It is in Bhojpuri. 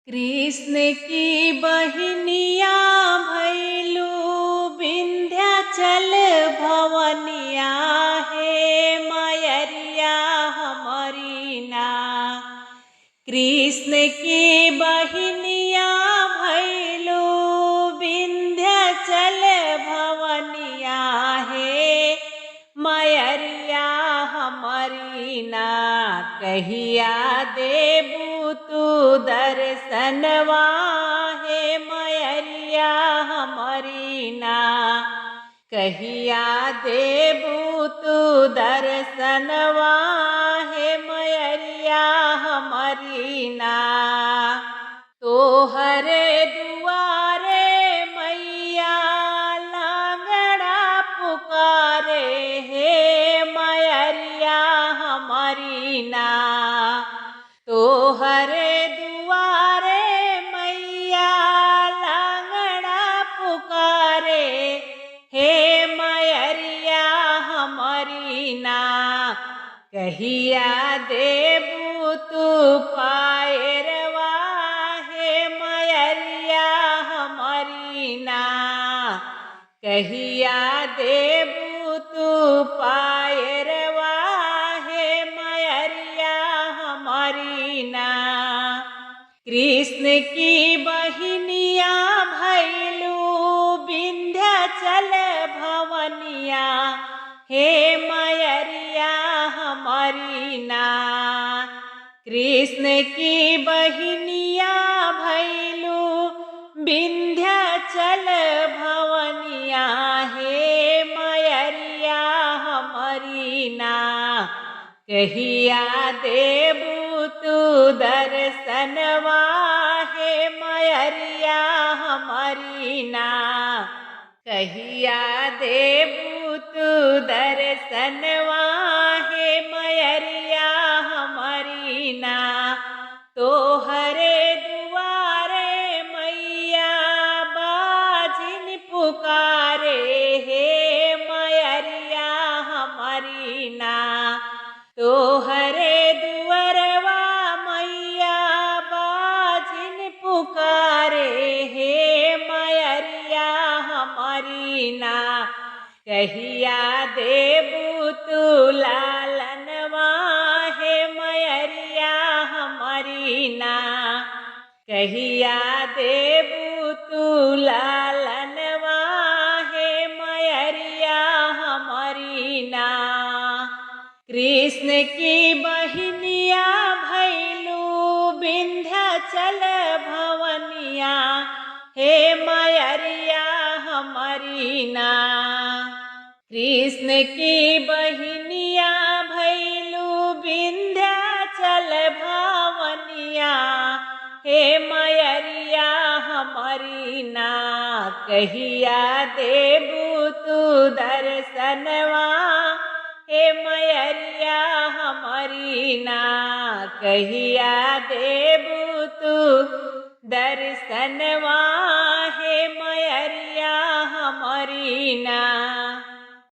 कृष्ण की बहनिया भैलू विंध्याचल भवनिया हे मयरिया हमारी ना। कृष्ण की बहनिया भैलू विंध्याचल भवनिया हे मयरिया हमारी ना। कहिया देबू तू दर्शनवा हे मयरिया हमारी ना। कहिया देबू तू दर्शनवा हे मयरिया हमारी ना। तोहरे दुआरे मैया लांगड़ा पुकारे हे मयरिया हमारी ना। तोहरे दुआरे मैया लांगड़ा पुकारे हे मयरिया हमारी ना। कहिया देबू तू पायरवा हे मयरिया हमारी ना। कहिया देबू तू पायरवा हे मयरिया हमारी ना। कृष्ण की बहनिया भैलू विंध्याचल भवनिया हे मयरिया हमारी ना। कृष्ण की बहनिया भैलू विंध्याचल भवनिया हे मयरिया हमारी ना। कहिया देबू तू दर्शनवा हे मयरिया हमारी ना। कहिया देबू तू दर्शनवा हे मयरिया हमारी ना। तोहरे दुआरे मैया बाजिन पुकारे हे मयरिया हमारी ना। तोहरे दुअरवा मैया बाजिन पुकारे हे मयरिया हमारी ना। कहिया देबू तू लालनवा हे मयरिया हमारी ना। कहिया देबू तू लालनवा हे मयरिया हमारी ना। कृष्ण की बहनिया भैलू विंध्याचल भवनिया हे मयरिया हमारी ना। कृष्ण की बहनिया भैलू विंध्याचल भवनिया हे मयरिया हमारी ना। कहिया देबू तू दर्शनवा हे मयरिया हमारी ना। कहिया देबू तू दर्शनवा हे मयरिया हमारी ना।